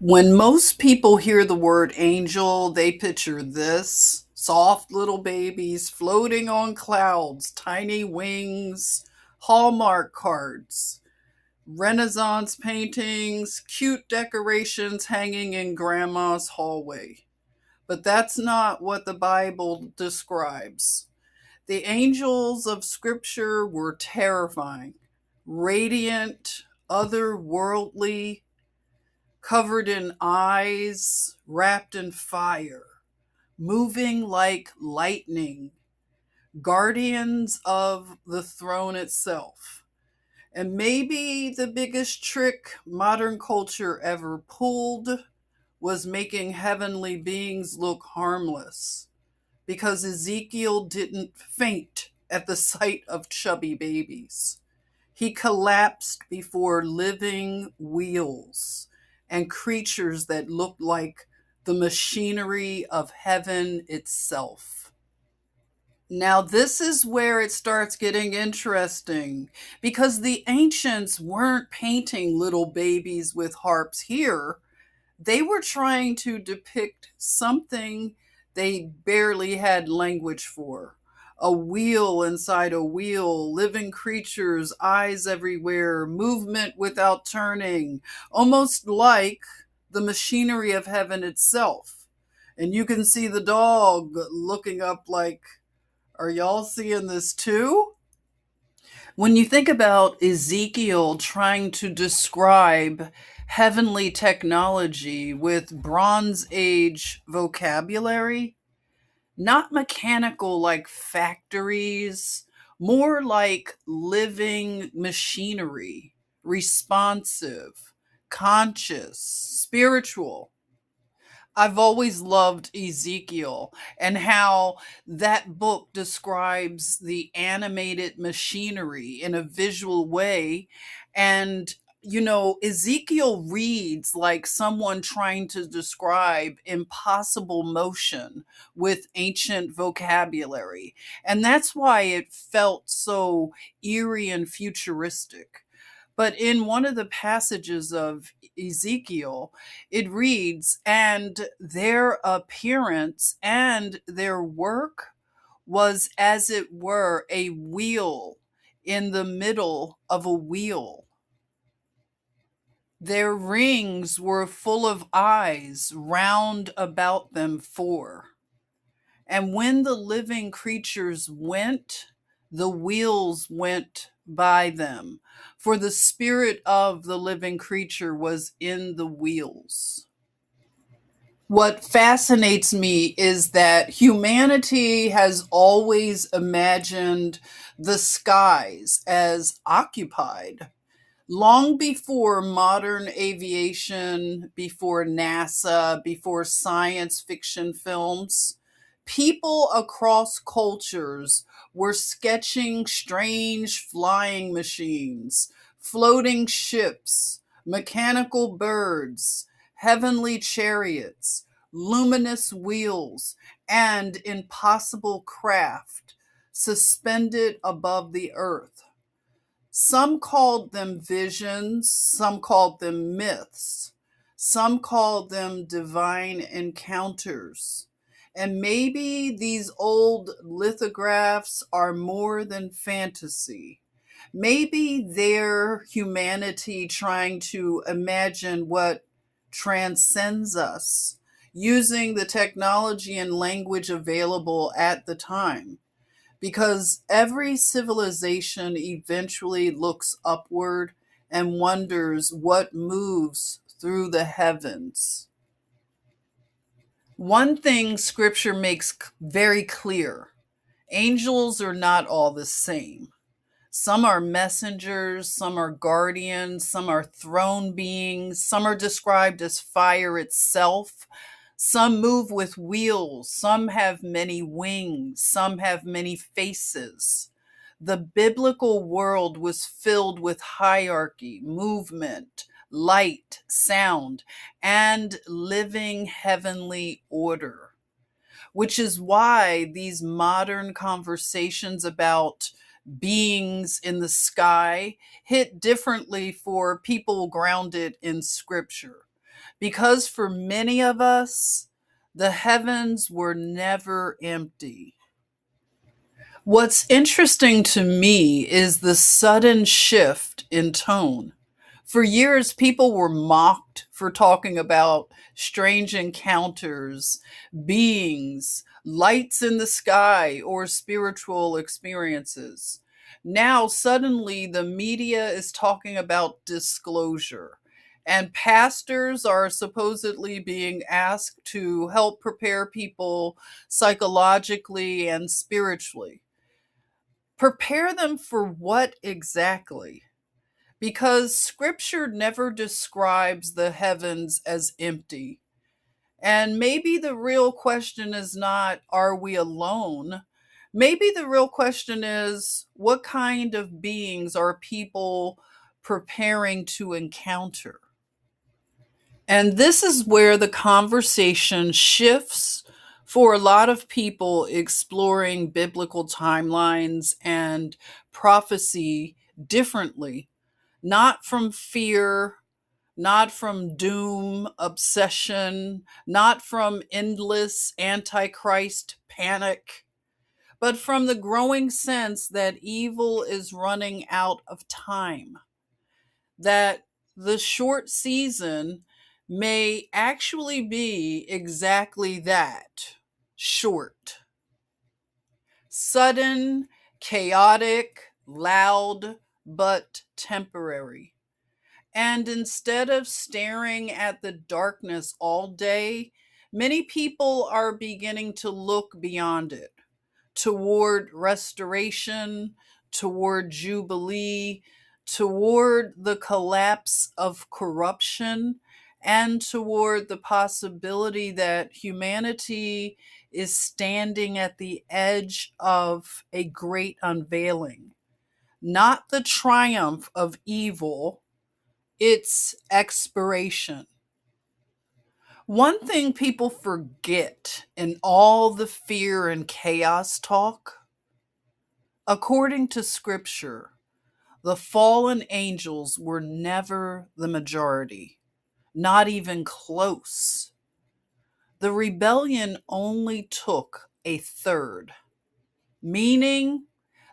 When most people hear the word angel, they picture this: soft little babies floating on clouds, tiny wings, Hallmark cards, Renaissance paintings, cute decorations hanging in grandma's hallway. But that's not what the Bible describes. The angels of Scripture were terrifying, radiant, otherworldly, covered in eyes, wrapped in fire, moving like lightning, guardians of the throne itself. And maybe the biggest trick modern culture ever pulled was making heavenly beings look harmless, because Ezekiel didn't faint at the sight of chubby babies. He collapsed before living wheels and creatures that looked like the machinery of heaven itself. Now, this is where it starts getting interesting, because the ancients weren't painting little babies with harps here. They were trying to depict something they barely had language for: a wheel inside a wheel, living creatures, eyes everywhere, movement without turning, almost like the machinery of heaven itself. And you can see the dog looking up like, are y'all seeing this too? When you think about Ezekiel trying to describe heavenly technology with Bronze Age vocabulary, not mechanical like factories, more like living machinery, responsive, conscious, spiritual. I've always loved Ezekiel and how that book describes the animated machinery in a visual way. And, Ezekiel reads like someone trying to describe impossible motion with ancient vocabulary. And that's why it felt so eerie and futuristic. But in one of the passages of Ezekiel, it reads, "And their appearance and their work was as it were a wheel in the middle of a wheel. Their rings were full of eyes round about them four. And when the living creatures went, the wheels went by them, for the spirit of the living creature was in the wheels." What fascinates me is that humanity has always imagined the skies as occupied. Long before modern aviation, before NASA, before science fiction films, people across cultures were sketching strange flying machines, floating ships, mechanical birds, heavenly chariots, luminous wheels, and impossible craft suspended above the earth. Some called them visions, some called them myths, some called them divine encounters. And maybe these old lithographs are more than fantasy. Maybe they're humanity trying to imagine what transcends us, using the technology and language available at the time, because every civilization eventually looks upward and wonders what moves through the heavens. One thing scripture makes very clear: angels are not all the same. Some are messengers, some are guardians, some are throne beings, some are described as fire itself. Some move with wheels, some have many wings, some have many faces. The biblical world was filled with hierarchy, movement, light, sound, and living heavenly order, which is why these modern conversations about beings in the sky hit differently for people grounded in scripture. because for many of us, the heavens were never empty. What's interesting to me is the sudden shift in tone. For years, people were mocked for talking about strange encounters, beings, lights in the sky, or spiritual experiences. Now, suddenly, the media is talking about disclosure, and pastors are supposedly being asked to help prepare people psychologically and spiritually. Prepare them for what exactly? Because scripture never describes the heavens as empty. And maybe the real question is not, are we alone? Maybe the real question is, what kind of beings are people preparing to encounter? And this is where the conversation shifts for a lot of people exploring biblical timelines and prophecy differently, not from fear, not from doom, obsession, not from endless antichrist panic, but from the growing sense that evil is running out of time, that the short season may actually be exactly that, short, sudden, chaotic, loud, but temporary. And instead of staring at the darkness all day, many people are beginning to look beyond it, toward restoration, toward jubilee, toward the collapse of corruption, and toward the possibility that humanity is standing at the edge of a great unveiling. Not the triumph of evil, its expiration. One thing people forget in all the fear and chaos talk, according to scripture, the fallen angels were never the majority, not even close. The rebellion only took a third, meaning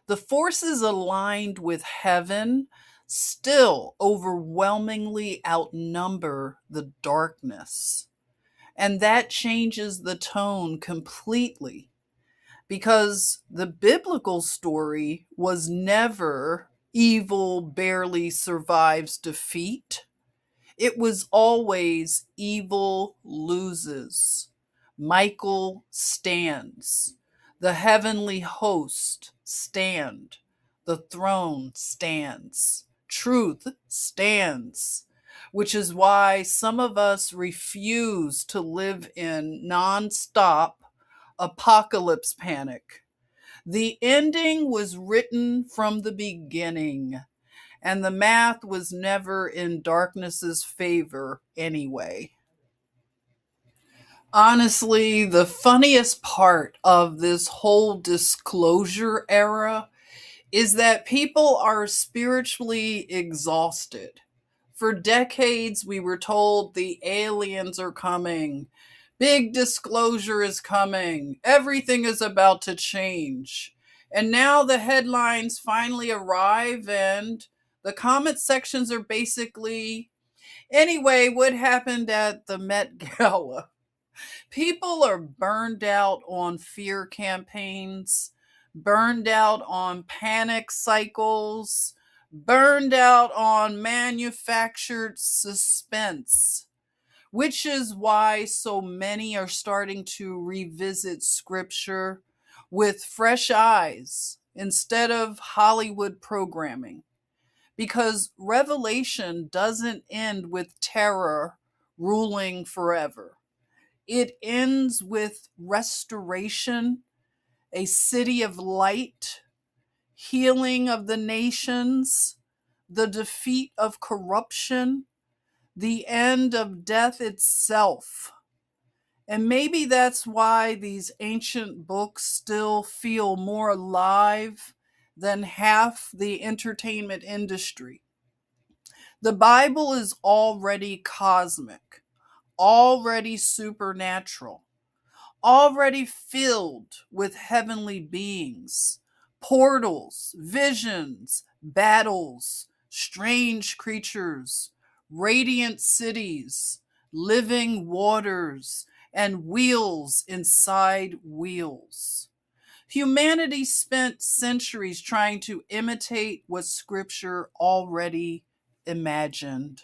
the forces aligned with heaven still overwhelmingly outnumber the darkness. And that changes the tone completely, because the biblical story was never evil barely survives defeat. It was always evil loses. Michael stands. The heavenly host stand. The throne stands. Truth stands. Which is why some of us refuse to live in nonstop apocalypse panic. The ending was written from the beginning, and the math was never in darkness's favor anyway. Honestly, the funniest part of this whole disclosure era is that people are spiritually exhausted. For decades, we were told the aliens are coming. Big disclosure is coming. Everything is about to change. And now the headlines finally arrive, and the comment sections are basically, anyway, what happened at the Met Gala? People are burned out on fear campaigns, burned out on panic cycles, burned out on manufactured suspense, which is why so many are starting to revisit scripture with fresh eyes instead of Hollywood programming. Because Revelation doesn't end with terror ruling forever. It ends with restoration, a city of light, healing of the nations, the defeat of corruption, the end of death itself. And maybe that's why these ancient books still feel more alive than half the entertainment industry. The Bible is already cosmic, already supernatural, already filled with heavenly beings, portals, visions, battles, strange creatures, radiant cities, living waters, and wheels inside wheels. Humanity spent centuries trying to imitate what Scripture already imagined.